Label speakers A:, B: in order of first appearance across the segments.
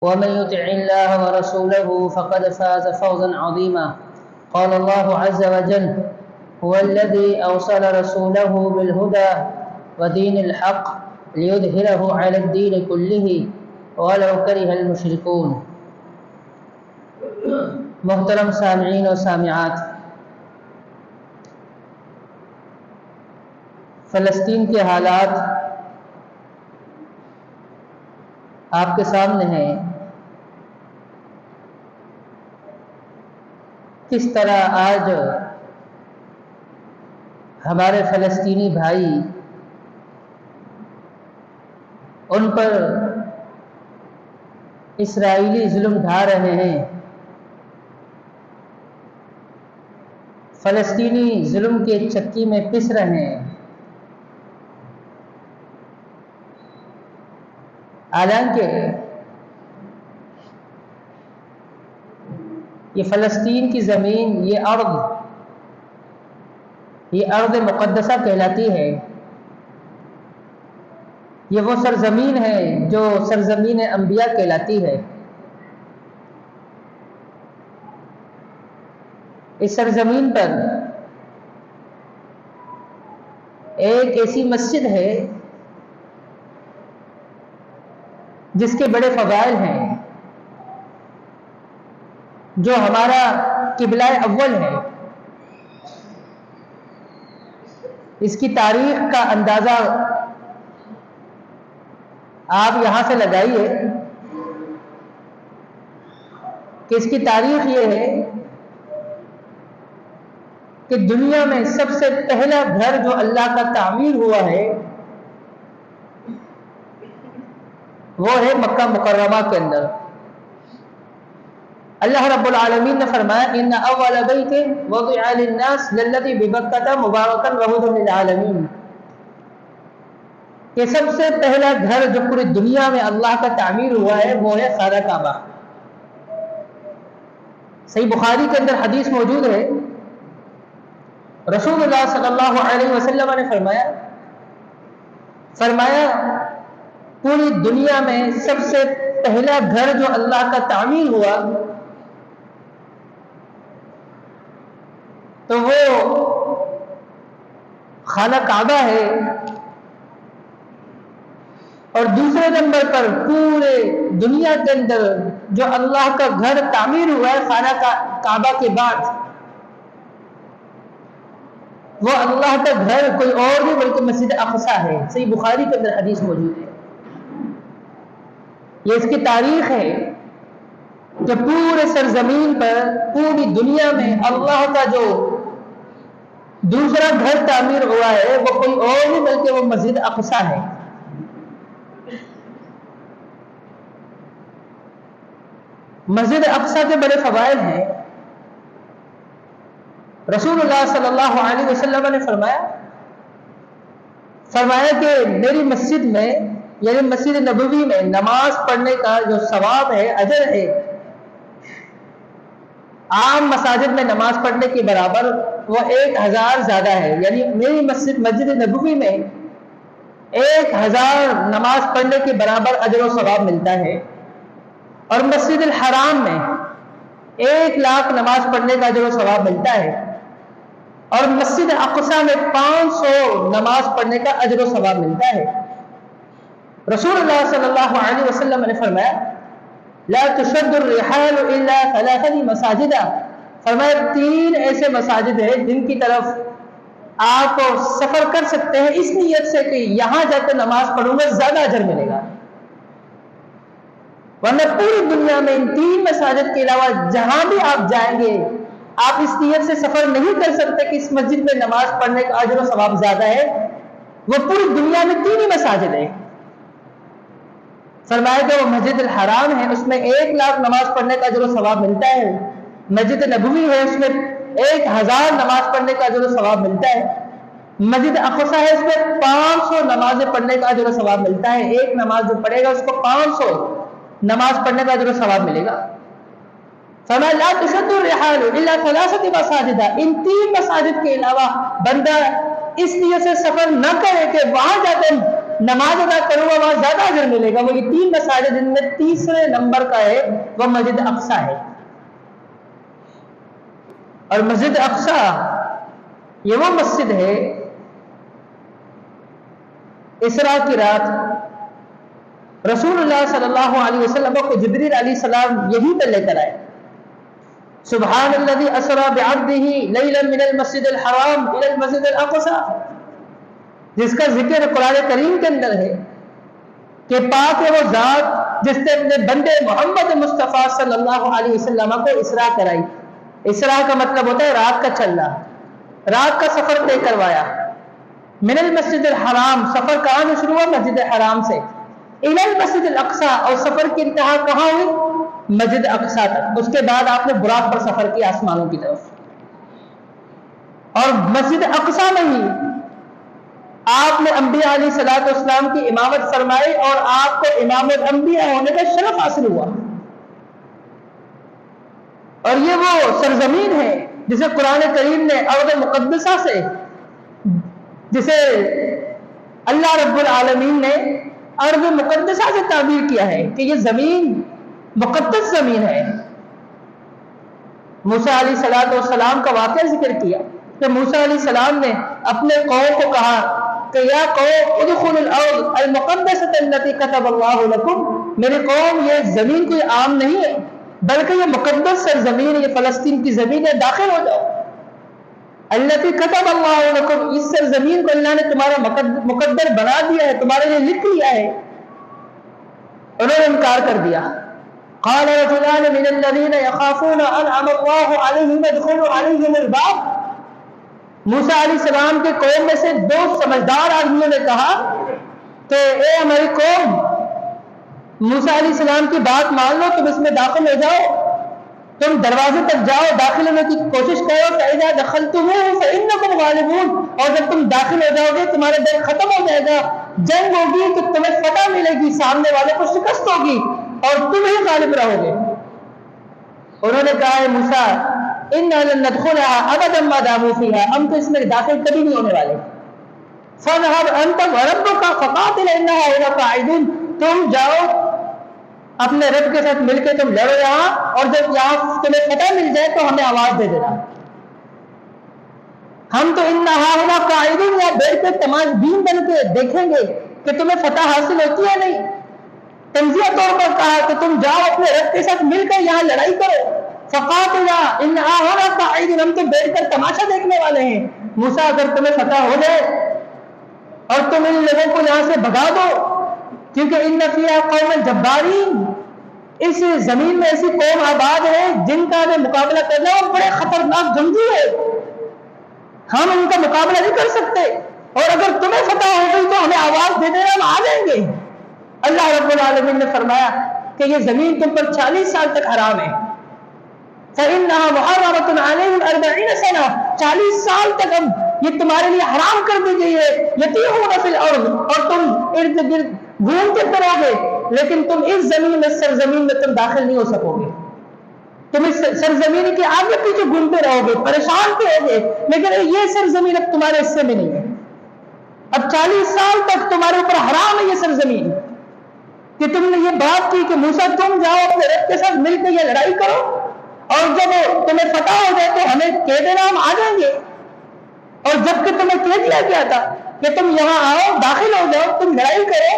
A: ومن يطع الله ورسوله فقد فاز فوزا عظيما. قال الله عز وجل: هو الذي أرسل رسوله بالهدى ودين الحق ليظهره على الدين كله ولو كره المشركون. محترم سامعین و سامعات، فلسطین کے حالات آپ کے سامنے ہیں. کس طرح آج ہمارے فلسطینی بھائی ان پر اسرائیلی ظلم ڈھا رہے ہیں، فلسطینی ظلم کے چکی میں پس رہے ہیں. حالانکہ یہ فلسطین کی زمین، یہ ارض مقدسہ کہلاتی ہے. یہ وہ سرزمین ہے جو سرزمین انبیاء کہلاتی ہے. اس سرزمین پر ایک ایسی مسجد ہے جس کے بڑے فضائل ہیں، جو ہمارا قبلہ اول ہے. اس کی تاریخ کا اندازہ آپ یہاں سے لگائیے کہ اس کی تاریخ یہ ہے کہ دنیا میں سب سے پہلا گھر جو اللہ کا تعمیر ہوا ہے وہ ہے مکہ مکرمہ کے اندر. اللہ رب العالمین نے فرمایا: ان اول بیت وضع للناس للذی ببکۃ مبارکا وہدی للعالمین، کہ سب سے پہلا گھر جو پوری دنیا میں اللہ کا تعمیر ہوا ہے وہ ہے خانہ کعبہ. صحیح بخاری کے اندر حدیث موجود ہے، رسول اللہ صلی اللہ علیہ وسلم نے فرمایا پوری دنیا میں سب سے پہلا گھر جو اللہ کا تعمیر ہوا تو وہ خانہ کعبہ ہے، اور دوسرے نمبر پر پورے دنیا کے اندر جو اللہ کا گھر تعمیر ہوا ہے خانہ کعبہ کے بعد، وہ اللہ کا گھر کوئی اور نہیں بلکہ مسجد اقصی ہے. صحیح بخاری کے اندر حدیث موجود ہے. یہ اس کی تاریخ ہے کہ پورے سرزمین پر پوری دنیا میں اللہ کا جو دوسرا گھر تعمیر ہوا ہے وہ کوئی اور نہیں بلکہ وہ مسجد اقصی ہے. مسجد اقصی کے بڑے فضائل ہیں. رسول اللہ صلی اللہ علیہ وسلم نے فرمایا کہ میری مسجد میں یعنی مسجد نبوی میں نماز پڑھنے کا جو ثواب ہے، اجر ہے، عام مساجد میں نماز پڑھنے کے برابر وہ 1000 زیادہ ہے. یعنی میری مسجد نبوی میں 1000 نماز پڑھنے کے برابر اجر و ثواب ملتا ہے، اور مسجد الحرام میں 1,00,000 نماز پڑھنے کا اجر و ثواب ملتا ہے، اور مسجد اقصی میں 500 نماز پڑھنے کا اجر و ثواب ملتا ہے. رسول اللہ صلی اللہ علیہ وسلم نے فرمایا: لا تشد الرحال الا ثلاث مساجد، فرمایا 3 ایسے مساجد ہیں جن کی طرف آپ سفر کر سکتے ہیں اس نیت سے کہ یہاں جا کر نماز پڑھوں گا زیادہ اجر ملے گا، ورنہ پوری دنیا میں ان 3 مساجد کے علاوہ جہاں بھی آپ جائیں گے آپ اس نیت سے سفر نہیں کر سکتے کہ اس مسجد میں نماز پڑھنے کا اجر و ثواب زیادہ ہے. وہ پوری دنیا میں 3 ہی مساجد ہیں. فرمایا کہ وہ مسجد الحرام ہے، اس میں 1,00,000 نماز پڑھنے کا اجر و ثواب ملتا ہے. مسجد نبوی ہے، اس میں 1000 نماز پڑھنے کا اجر و ثواب ملتا ہے. مسجد اقصی ہے، اس میں 500 نمازیں پڑھنے کا اجر و ثواب ملتا ہے. ایک نماز جو پڑھے گا اس کو 500 نماز پڑھنے کا اجر و ثواب ملے گا. فرمایا لا تشد الرحال الا ثلاثه مساجد، ان 3 مساجد کے علاوہ بندہ اس لیے سے سفر نہ کرے کہ وہاں جا کر نماز ادا کروں گا وہاں زیادہ اجر ملے گا. وہ یہ 3 مساجد جن میں تیسرے نمبر کا ہے وہ مسجد اقصی ہے. اور مسجد اقصی یہ وہ مسجد ہے اسراء کی رات رسول اللہ صلی اللہ علیہ وسلم کو جبریل علیہ السلام یہی پہ لے کر آئے. سبحان الذی اسری بعبدہ لیلا من المسجد الحرام الى المسجد الاقصی، جس کا ذکر قرآن کریم کے اندر ہے کہ پاک ہے وہ ذات جس نے اپنے بندے محمد مصطفیٰ صلی اللہ علیہ وسلم کو اسراء کرائی. اسراء کا مطلب ہوتا ہے رات کا چلنا، رات کا سفر طے کروایا. من المسجد الحرام، سفر کہاں سے شروع ہوا؟ مسجد حرام سے. الى المسجد الاقصی، اور سفر کی انتہا کہاں ہوئی؟ مسجد اقصی تک. اس کے بعد آپ نے براق پر سفر کیا آسمانوں کی طرف. اور مسجد اقصی میں ہی آپ نے انبیاء علیہ الصلوۃ والسلام کی امامت فرمائی اور آپ کو امام الانبیاء ہونے کا شرف حاصل ہوا. اور یہ وہ سرزمین ہے جسے قرآن کریم نے ارض مقدسہ سے، جسے اللہ رب العالمین نے ارض مقدسہ سے تعبیر کیا ہے کہ یہ زمین مقدس زمین ہے. موسیٰ علیہ السلام کا واقعہ ذکر کیا کہ موسیٰ علیہ السلام نے اپنے قوم کو کہا کہ یا قوم ادخلوا الارض المقدسۃ التي كتب اللہ لکم، میری قوم یہ زمین کوئی عام نہیں ہے بلکہ یہ مقدس سرزمین ہے، یہ فلسطین کی زمین ہے، داخل ہو جاؤ. التي كتب اللہ لکم، اس سرزمین کو اللہ نے تمہارا مقدر بنا دیا ہے، تمہارے لیے لکھ لیا ہے. انہوں نے انکار کر دیا. قال رجلان من الذين يخافون انعم الله عليهم ادخلوا عليهم الباب، موسیٰ علیہ السلام کے قوم میں سے 2 سمجھدار آدمیوں نے کہا کہ اے ہماری قوم، موسیٰ علیہ السلام کی بات مان لو، تم اس میں داخل ہو جاؤ، تم دروازے تک جاؤ، داخل ہونے کی کوشش کرو. فَإِذَا دَخَلْتُمُوهُ فَإِنَّكُمْ غَالِبُونَ، اور جب تم داخل ہو جاؤ گے تمہارا دل ختم ہو جائے گا، جنگ ہوگی تو تمہیں فتح ملے گی، سامنے والے کو شکست ہوگی اور تم ہی غالب رہو گے. انہوں نے کہا ہے موسیٰ اِنَّا لَن نَدْخُلَهَا أَبَدًا مَا دَامُوا فِيهَا، ہم تو اس میں داخل کبھی نہیں ہونے والے. فَاذْهَبْ أَنْتَ وَرَبُّكَ فَقَاتِلَا إِنَّا هُنَا قَاعِدُونَ، تم جاؤ اپنے رب کے ساتھ مل کے تم لڑو یہاں، اور جب یہاں تمہیں فتح مل جائے تو ہمیں آواز دے دینا. ہم تو اِنَّا هُنَا قَاعِدُونَ، یا بیٹھ کے تماش بین بن کے دیکھیں گے کہ تمہیں فتح حاصل ہوتی ہے نہیں. تنزیہ طور پر کہا کہ تم جاؤ اپنے رب کے ساتھ مل کر یہاں لڑائی کرو. فقاتلا انہا ہونا قاعدون، ہم تو بیٹھ کر تماشا دیکھنے والے ہیں. موسیٰ اگر تمہیں فتح ہو جائے اور تم ان لوگوں کو یہاں سے بھگا دو، کیونکہ ان فیہا قوم جبارین، اس زمین میں ایسی قوم آباد ہے جن کا ہمیں مقابلہ کرنا اور بڑے خطرناک جنگجو ہے، ہم ان کا مقابلہ نہیں کر سکتے، اور اگر تمہیں فتح ہو گئی تو ہمیں آواز دے دینا، ہم آ جائیں گے. اللہ رب العالمین نے فرمایا کہ یہ زمین تم پر 40 سال تک حرام ہے. فَإِنَّهَا مُحَرَّمَةٌ عَلَيْهِمْ 40 سنہ، 40 سال تک اب یہ تمہارے لیے حرام کر دی گئی ہے. يَتِيهُونَ فِي الْأَرْضِ، اور تم ارد گرد گھومتے پھرو گے، لیکن تم اس زمین میں، سرزمین میں تم داخل نہیں ہو سکو گے. تم اس سرزمین کے آگے پیچھے گھومتے رہو گے، پریشان بھی ہو گے، لیکن یہ سرزمین اب تمہارے حصے میں نہیں ہے. اب 40 سال تک تمہارے اوپر حرام ہے یہ سرزمین. کہ تم نے یہ بات کی کہ موسیٰ تم جاؤ اپنے رب کے ساتھ مل کے یہ لڑائی کرو، اور جب تمہیں فتح ہو جائے تو ہمیں کہہ دینا، ہم آ جائیں گے. اور جب کہ تمہیں کہہ دیا گیا تھا کہ تم یہاں آؤ، داخل ہو جاؤ، تم لڑائی کرو،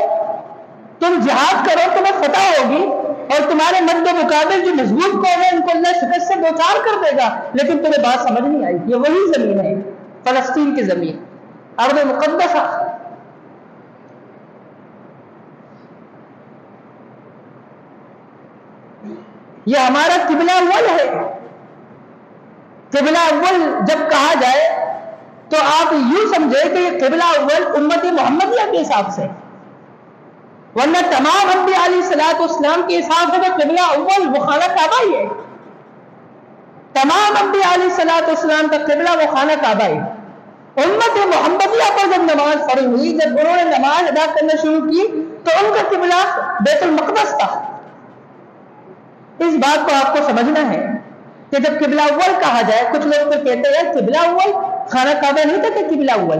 A: تم جہاد کرو، تمہیں فتح ہوگی، اور تمہارے مد مقابل جو مضبوط قوم ہے ان کو اللہ شکست سے دوچار کر دے گا. لیکن تمہیں بات سمجھ نہیں آئی. یہ وہی زمین ہے، فلسطین کی زمین، ارض مقدسہ. یہ ہمارا قبلہ اول ہے. قبلہ اول جب کہا جائے تو آپ یوں سمجھے کہ یہ قبلہ اول امت محمدیہ کے حساب سے، ورنہ تمام انبیاء علیہ الصلوۃ والسلام کے حساب سے تو قبلہ اول وہ خانہ کعبہ ہی ہے. تمام انبیاء علیہ الصلوۃ والسلام کا قبلہ وہ خانہ کعبہ ہے. امت محمدیہ پر جب نماز فرض ہوئی، جب انہوں نے نماز ادا کرنا شروع کی تو ان کا قبلہ بیت المقدس تھا. اس بات کو آپ کو سمجھنا ہے کہ جب قبلہ اول کہا جائے، کچھ لوگ تو کہتے ہیں قبلہ اول خانہ کعبہ نہیں تھا کہ قبلہ اول.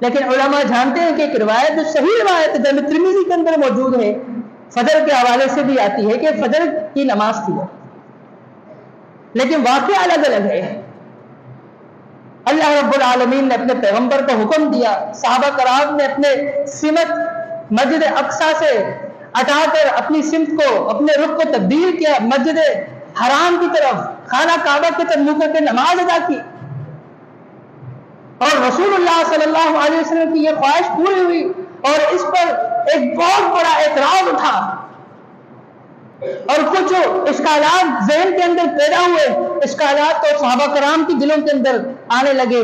A: لیکن علماء جانتے ہیں کہ ایک روایت جو صحیح روایت ہے جامع ترمذی کے اندر موجود ہے، فجر کے حوالے سے بھی آتی ہے کہ فجر کی نماز تھی، لیکن واقعہ الگ الگ ہے۔ اللہ رب العالمین نے اپنے پیغمبر کو حکم دیا، صحابہ کرام نے اپنے سمت مسجد اقصی سے ہٹا کر اپنی سمت کو، اپنے رخ کو تبدیل کیا، مسجد حرام کی طرف، خانہ کعبہ کی طرف منہ کر کے نماز ادا کی، اور رسول اللہ صلی اللہ علیہ وسلم کی یہ خواہش پوری ہوئی، اور اس پر ایک بہت بڑا اعتراض اٹھا اور کچھ اشکالات ذہن کے اندر پیدا ہوئے۔ اشکالات تو صحابہ کرام کی دلوں کے اندر آنے لگے۔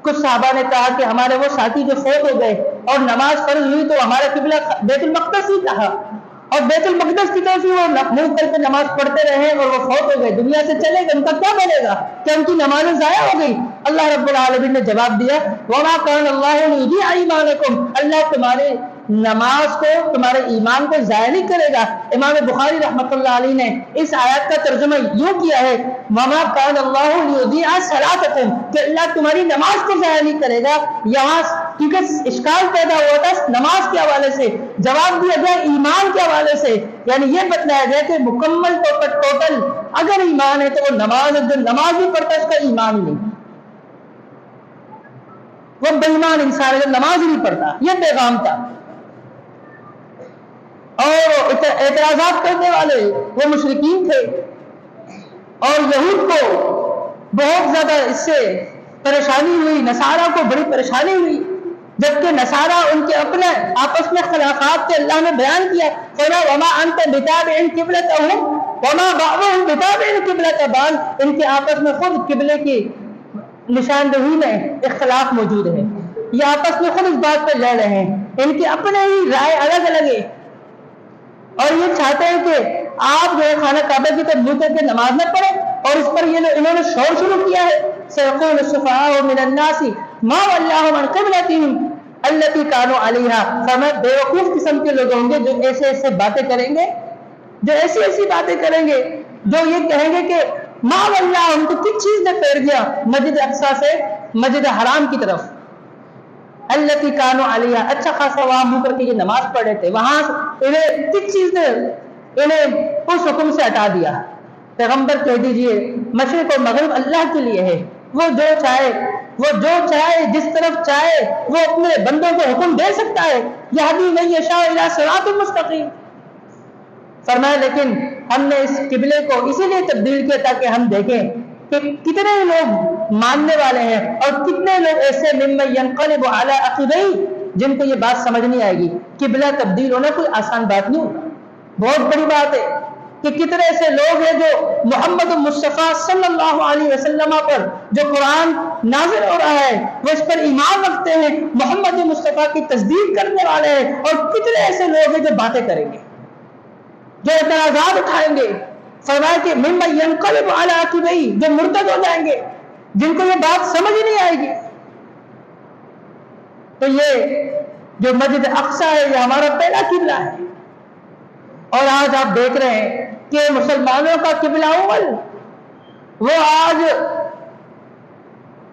A: کچھ صحابہ نے کہا کہ ہمارے وہ ساتھی جو فوت ہو گئے اور نماز فرض ہوئی تو ہمارا قبلہ بیت المقدس ہی کہا، اور بیت المقدس کی طرف ہی وہ منہ کر کے نماز پڑھتے رہے اور وہ فوت ہو گئے، دنیا سے چلے گئے، ان کا کیا بنے گا؟ کہ ان کی نمازیں ضائع ہو گئی؟ اللہ رب العالمین نے جواب دیا، وَمَا كَانَ اللَّهُ لِيُضِيعَ إِيمَانَكُمْ، اللہ تمہارے نماز کو، تمہارے ایمان کو ضائع نہیں کرے گا۔ امام بخاری رحمۃ اللہ علیہ نے اس آیت کا ترجمہ یوں کیا ہے، وَمَا كَانَ اللَّهُ لِيُضِيعَ صَلَاتَكُمْ، کہ اللہ تمہاری نماز کو ضائع نہیں کرے گا۔ یہاں کیونکہ اشکال پیدا ہوا تھا نماز کے حوالے سے، جواب دیا گیا ایمان کے حوالے سے، یعنی یہ بتلایا گیا کہ مکمل طور پر ٹوٹل اگر ایمان ہے تو وہ نماز نہیں پڑھتا اس کا ایمان نہیں، وہ بے ایمان انسان اگر نماز ہی نہیں پڑھتا۔ یہ پیغام تھا، اور اعتراضات کرنے والے وہ مشرکین تھے، اور یہود کو بہت زیادہ اس سے پریشانی ہوئی، نصارہ کو بڑی پریشانی ہوئی، جبکہ نصارہ ان کے اپنے آپس میں خلافات کے اللہ نے بیان کیا، فرمایا وما انت بتابع قبلتهم وما بعضهم بتابع قبلة بعض، ان کے آپس میں خود قبلے کی نشاندہی میں اختلاف موجود ہے، یہ آپس میں خود اس بات پر لڑ رہے ہیں، ان کے اپنے ہی رائے الگ الگ ہے، اور یہ چاہتے ہیں کہ آپ جو ہے خانہ کعبہ کی طرف منہ کر کے نماز نہ پڑھیں، اور اس پر انہوں نے شور شروع کیا ہے، سيقول السفهاء من الناس ما ولاهم عن قبلتهم التي كانوا عليها، فرمایا بیوقوف قسم کے لوگ ہوں گے جو ایسے ایسے باتیں کریں گے، جو ایسی ایسی باتیں کریں گے، جو یہ کہیں گے کہ ما ولاهم، کو کس چیز نے پھیر دیا مسجد اقصی سے مسجد حرام کی طرف، التي كانوا عليها، اچھا خاصا وہاں منہ کر کے یہ نماز پڑھ رہے تھے، وہاں انہیں کس چیز نے انہیں اس حکم سے ہٹا دیا؟ پیغمبر کہہ دیجئے مشرق اور مغرب اللہ کے لیے ہے، وہ جو چاہے جس طرف چاہے وہ اپنے بندوں کو حکم دے سکتا ہے، یہدی من یشاء الی صراط مستقیم۔ فرمایا لیکن ہم نے اس قبلے کو اسی لیے تبدیل کیا تاکہ ہم دیکھیں کہ کتنے لوگ ماننے والے ہیں اور کتنے لوگ ایسے ممن ینقلب علی عقبیہ جن کو یہ بات سمجھ نہیں آئے گی۔ قبلہ تبدیل ہونا کوئی آسان بات نہیں ہوتا، بہت بڑی بات ہے کہ کتنے ایسے لوگ ہیں جو محمد مصطفیٰ صلی اللہ علیہ وسلم پر جو قرآن نازل ہو رہا ہے وہ اس پر ایمان رکھتے ہیں، محمد مصطفیٰ کی تصدیق کرنے والے ہیں، اور کتنے ایسے لوگ ہیں جو باتیں کریں گے، جو اعتراضات اٹھائیں گے۔ فرمایا کہ ممن ینقلب علی عقبیہ، جو مرتد ہو جائیں گے، جن کو یہ بات سمجھ نہیں آئے گی۔ تو یہ جو مسجد اقصی ہے یہ ہمارا پہلا قبلہ ہے، اور آج آپ دیکھ رہے ہیں کہ مسلمانوں کا قبلہ اول وہ آج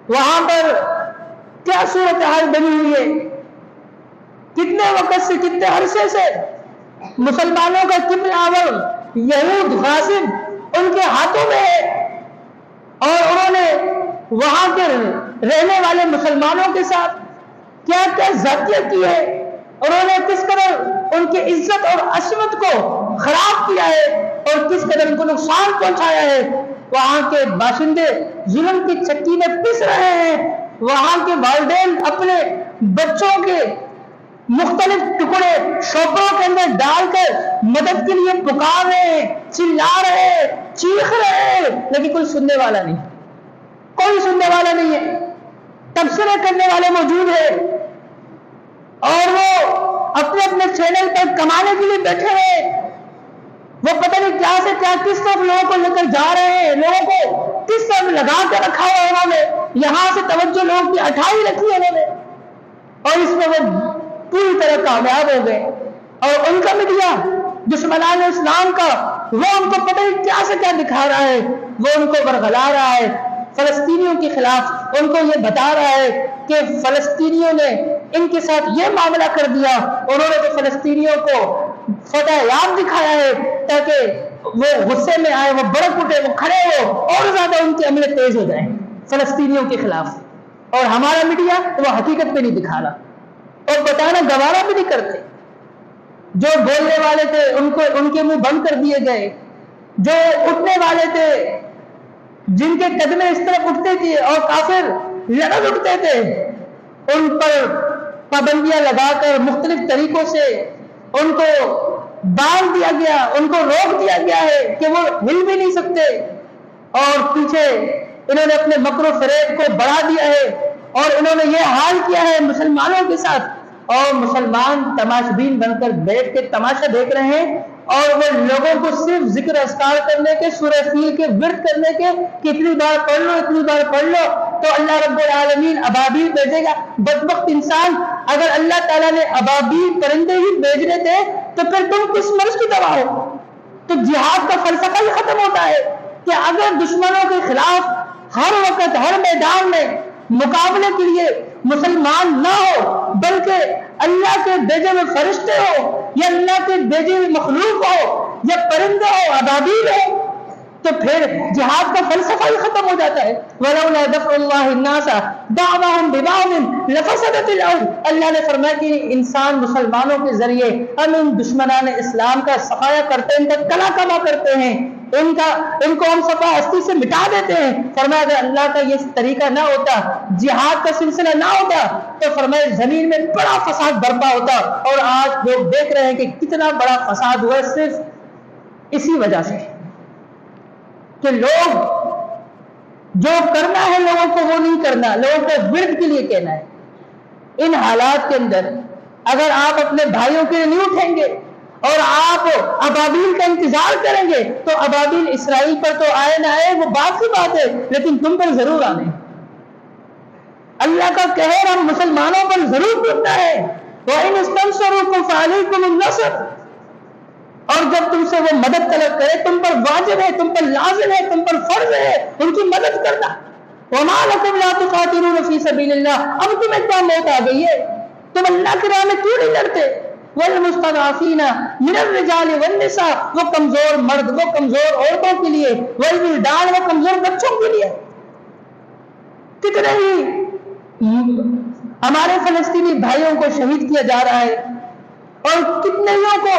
A: وہاں پر کیا صورتحال بنی ہوئی ہے، کتنے وقت سے، کتنے عرصے سے مسلمانوں کا قبلہ اول یہود غاصب ان کے ہاتھوں میں ہے، اور انہوں نے وہاں کے رہنے والے مسلمانوں کے ساتھ کیا کیا زیادتیاں کی ہے، انہوں نے کس قدر ان کی عزت اور عصمت کو خراب کیا ہے اور کس قدر ان کو نقصان پہنچایا ہے۔ وہاں کے باشندے ظلم کی چکی میں پس رہے ہیں، وہاں کے والدین اپنے بچوں کے مختلف ٹکڑے شوپوں کے اندر ڈال کر مدد کے لیے پکار رہے ہیں، چلا رہے ہیں، چیخ رہے ہیں، لیکن کوئی سننے والا نہیں، کوئی سننے والا نہیں ہے۔ تبصرے کرنے والے موجود ہیں اور وہ اپنے اپنے چینل پر کمانے کے لیے بیٹھے ہیں، وہ پتہ نہیں کیا سے کیا کس طرف لوگوں کو لے کر جا رہے ہیں، لوگوں کو کس طرف لگا کے رکھا ہے انہوں نے، یہاں سے توجہ لوگوں کی اٹھائی رکھی ہے انہوں نے، اور اس میں وہ پوری طرح کامیاب ہو گئے۔ اور ان کا میڈیا دشمنان اسلام کا وہ ان کو پتہ نہیں کیا سے کیا دکھا رہا ہے، وہ ان کو برگلا رہا ہے، فلسطینیوں کے خلاف ان کو یہ بتا رہا ہے کہ فلسطینیوں نے ان کے ساتھ یہ معاملہ کر دیا، انہوں نے تو فلسطینیوں کو فتح یاب دکھایا ہے تاکہ وہ غصے میں آئے، وہ بڑک اٹھے، وہ کھڑے ہو اور زیادہ ان کے عملے تیز ہو جائیں فلسطینیوں کے خلاف، اور ہمارا میڈیا وہ حقیقت پہ نہیں دکھا رہا اور بتانا گوارا بھی نہیں کرتے۔ جو بولنے والے تھے ان کے منہ بند کر دیے گئے، جو اٹھنے والے تھے جن کے قدمیں اس طرف اٹھتے تھے اور کافر لڑک اٹھتے تھے، ان پر پابندیاں لگا کر مختلف طریقوں سے ان کو باندھ دیا گیا، ان کو روک دیا گیا ہے کہ وہ ہل بھی نہیں سکتے، اور پیچھے انہوں نے اپنے مکر و فریب کو بڑھا دیا ہے اور انہوں نے یہ حال کیا ہے مسلمانوں کے ساتھ، اور مسلمان تماشبین بن کر بیٹھ کے تماشا دیکھ رہے ہیں، اور وہ لوگوں کو صرف ذکر اذکار کرنے کے، سورہ فیل کے ورد کرنے کے کہ اتنی بار پڑھ لو اتنی بار پڑھ لو تو اللہ رب العالمین ابابیل بھیجے گا۔ بدبخت انسان، اگر اللہ تعالیٰ نے ابابیل پرندے ہی بھیجنے تھے تو پھر تم کس مرض کی دوا ہو؟ تو جہاد کا فلسفہ ہی ختم ہوتا ہے کہ اگر دشمنوں کے خلاف ہر وقت ہر میدان میں مقابلے کے لیے مسلمان نہ ہو بلکہ اللہ کے بھیجے ہوئے فرشتے ہو یا اللہ کے بھیجے ہوئے مخلوق ہو یا پرندے ہو، ابابیل ہو، تو پھر جہاد کا فلسفہ ہی ختم ہو جاتا ہے۔ وَلَوْلَا دَفْعُ اللَّهِ النَّاسَ بَعْضَهُمْ بِبَعْضٍ لَفَسَدَتِ الْأَرْضُ، اللہ نے فرمایا کہ انسان مسلمانوں کے ذریعے ہم ان دشمنان اسلام کا صفایا کرتے ہیں، ان کا کلا کما کرتے ہیں، ان کو ہم صفا ہستی سے مٹا دیتے ہیں۔ فرمایا اگر اللہ کا یہ طریقہ نہ ہوتا، جہاد کا سلسلہ نہ ہوتا تو فرمایا زمین میں بڑا فساد برپا ہوتا، اور آج لوگ دیکھ رہے ہیں کہ کتنا بڑا فساد ہوا ہے صرف اسی وجہ سے کہ لوگ جو کرنا ہے لوگوں کو وہ نہیں کرنا، لوگوں کو ورد کے لیے کہنا ہے۔ ان حالات کے اندر اگر آپ اپنے بھائیوں کے لیے نہیں اٹھیں گے اور آپ ابابیل کا انتظار کریں گے تو ابابیل اسرائیل پر تو آئے نہ آئے وہ بات کی بات ہے، لیکن تم پر ضرور آنے۔ اللہ کا قہر ہم مسلمانوں پر ضرور ٹوٹنا ہے۔ وَإِنِ اسْتَنصَرُوكُمْ فَعَلَيْكُمُ النَّصْرُ، اور جب تم سے وہ مدد طلب کرے تم پر واجب ہے، تم پر لازم ہے، تم پر فرض ہے ان کی مدد کرنا۔ وَمَا لَكُمْ لَا تُقَاتِلُونَ فِي سَبِيلِ اللَّهِ، اب تمہیں کیا موت آ گئی ہے؟ تم اللہ کی راہ میں کیوں نہیں لڑتے؟ وَالْمُسْتَضْعَفِينَ مِنَ الرِّجَالِ وَالنِّسَاءِ، وہ کمزور مرد، وہ کمزور عورتوں کے لیے، وَالْوِلْدَانِ، وہ کمزور بچوں کے لیے۔ کتنے ہی ہمارے فلسطینی بھائیوں کو شہید کیا جا رہا ہے اور کتنے ہی کو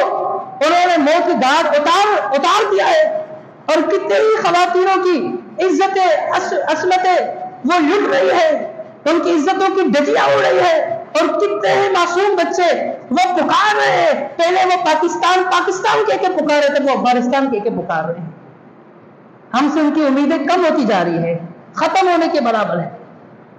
A: انہوں نے موت کی گھاٹ اتار دیا ہے، اور کتنے ہی خواتینوں کی عزت عصمتیں وہ لٹ رہی ہے، ان کی عزتوں کی دھجیاں اڑ رہی ہے، اور کتنے ہی معصوم بچے وہ پکار رہے ہیں، پہلے وہ پاکستان کہہ کے پکار رہے تھے، وہ افغانستان کہہ کے پکار رہے ہیں۔ ہم سے ان کی امیدیں کم ہوتی جا رہی ہے، ختم ہونے کے برابر ہے۔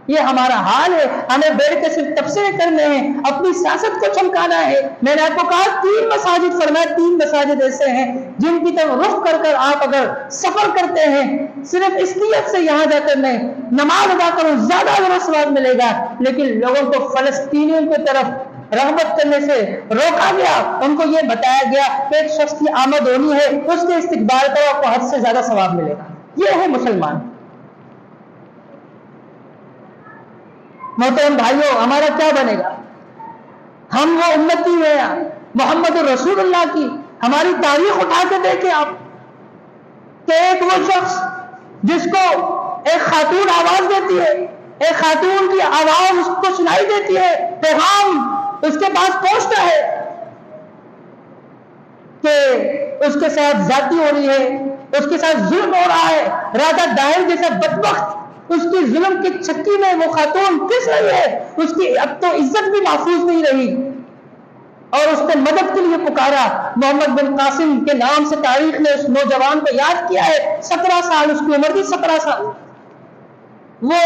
A: یہ ہمارا حال ہے، ہمیں بیٹھ کے صرف تبصرے کرنے ہیں، اپنی سیاست کو چمکانا ہے۔ میں نے آپ کو کہا 3 مساجد فرمایا، 3 مساجد ایسے ہیں جن کی طرف رخ کر کر آپ اگر سفر کرتے ہیں صرف اس نیت سے یہاں جا کر میں نماز ادا کروں زیادہ ثواب ملے گا، لیکن لوگوں کو فلسطینیوں کی طرف رغبت کرنے سے روکا گیا، ان کو یہ بتایا گیا کہ ایک شخص کی آمد ہونی ہے، اس کے استقبال پر آپ کو حد سے زیادہ ثواب ملے گا۔ یہ ہے مسلمان۔ محترم بھائیوں، ہمارا کیا بنے گا؟ ہم وہ امتی ہیں محمد رسول اللہ کی، ہماری تاریخ اٹھا کے دیکھیں آپ کہ ایک وہ شخص جس کو ایک خاتون آواز دیتی ہے، ایک خاتون کی آواز اس کو سنائی دیتی ہے، پیغام اس کے پاس پہنچتا ہے کہ اس کے ساتھ زیادتی ہو رہی ہے، اس کے ساتھ ظلم ہو رہا ہے، راجہ داہر جیسا بدبخت اس کی ظلم کی چکی میں وہ خاتون پس رہی ہے، اس کی اب تو عزت بھی محفوظ نہیں رہی، اور اس کو مدد کے لیے پکارا۔ محمد بن قاسم کے نام سے تاریخ نے اس نوجوان کو یاد کیا ہے، 17 سال اس کی عمر تھی، 17 سال۔ وہ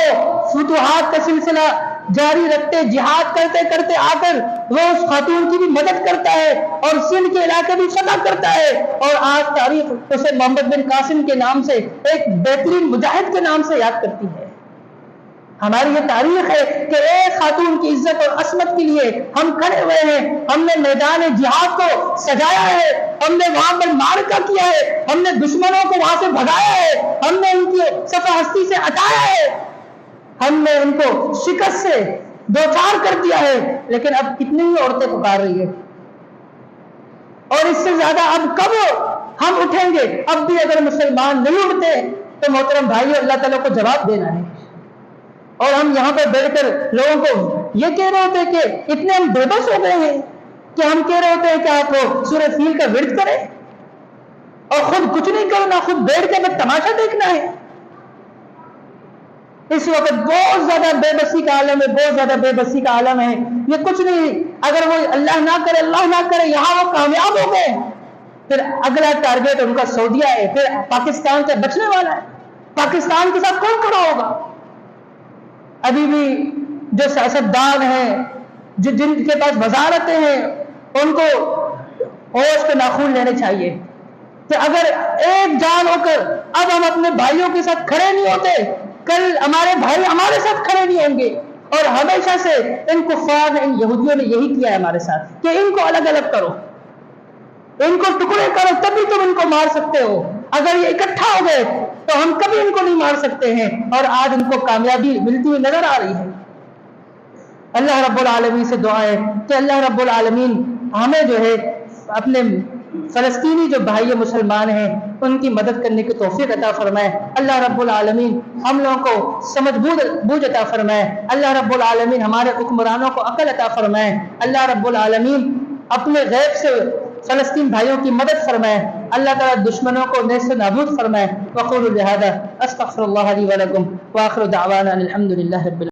A: فتوحات کا سلسلہ جاری رکھتے، جہاد کرتے کرتے آ کر وہ اس خاتون کی بھی مدد کرتا ہے اور سندھ کے علاقے بھی فتح کرتا ہے، اور آج تاریخ اسے محمد بن قاسم کے نام سے، ایک بہترین مجاہد کے نام سے یاد کرتی ہے۔ ہماری یہ تاریخ ہے کہ ایک خاتون کی عزت اور عصمت کے لیے ہم کھڑے ہوئے ہیں، ہم نے میدان جہاد کو سجایا ہے، ہم نے وہاں پر معرکہ کیا ہے، ہم نے دشمنوں کو وہاں سے بھگایا ہے، ہم نے ان کی صفحہ راستے سے ہٹایا ہے، ہم نے ان کو شکست سے دوچار کر دیا ہے، لیکن اب کتنی ہی عورتیں پکار رہی ہے، اور اس سے زیادہ اب کب ہم اٹھیں گے؟ اب بھی اگر مسلمان نہیں اٹھتے تو محترم بھائیو اللہ تعالیٰ کو جواب دینا ہے۔ اور ہم یہاں پر بیٹھ کر لوگوں کو یہ کہہ رہے ہوتے کہ اتنے ہم بے بس ہو گئے ہیں کہ ہم کہہ رہے ہوتے ہیں کہ آپ کو سورہ فیل کا ورد کریں اور خود کچھ نہیں کرنا، خود بیٹھ کے بس تماشا دیکھنا ہے۔ اس وقت بہت زیادہ بے بسی کا عالم ہے، بہت زیادہ بے بسی کا عالم ہے۔ یہ کچھ نہیں، اگر وہ اللہ نہ کرے یہاں وہ کامیاب ہو گئے، پھر اگلا ٹارگیٹ ان کا سعودیہ ہے، پھر پاکستان سے بچنے والا ہے۔ پاکستان کے ساتھ کون کھڑا ہوگا؟ ابھی بھی جو سیاستدان ہیں، جن کے پاس وزارتیں ہیں، ان کو ہوش پہ ناخن لینے چاہیے کہ اگر ایک جان ہو کر اب ہم اپنے بھائیوں کے ساتھ کھڑے نہیں ہوتے، کل ہمارے بھائی ہمارے ساتھ کھڑے نہیں ہوں گے۔ اور ہمیشہ سے ان کفار نے، ان یہودیوں نے یہی کیا ہے ہمارے ساتھ کہ ان کو الگ الگ کرو، ان کو ٹکڑے کرو، تبھی تم ان کو مار سکتے ہو۔ اگر یہ اکٹھا ہو گئے تو ہم کبھی ان کو نہیں مار سکتے ہیں، اور آج ان کو کامیابی ملتی ہوئی نظر آ رہی ہے۔ اللہ رب العالمین سے دعا ہے کہ اللہ رب العالمین ہمیں جو ہے اپنے فلسطینی جو بھائی مسلمان ہیں ان کی مدد کرنے کی توفیق عطا فرمائے۔ اللہ رب العالمین ہم لوگوں کو سمجھ بوجھ عطا فرمائے۔ اللہ رب العالمین ہمارے حکمرانوں کو عقل عطا فرمائے۔ اللہ رب العالمین اپنے غیب سے فلسطین بھائیوں کی مدد فرمائے۔ اللہ تعالیٰ دشمنوں کو نیست و نابود فرمائے۔ وقولوا لهذا استغفر الله لي ولكم واخر دعوانا الحمد لله رب العالمين۔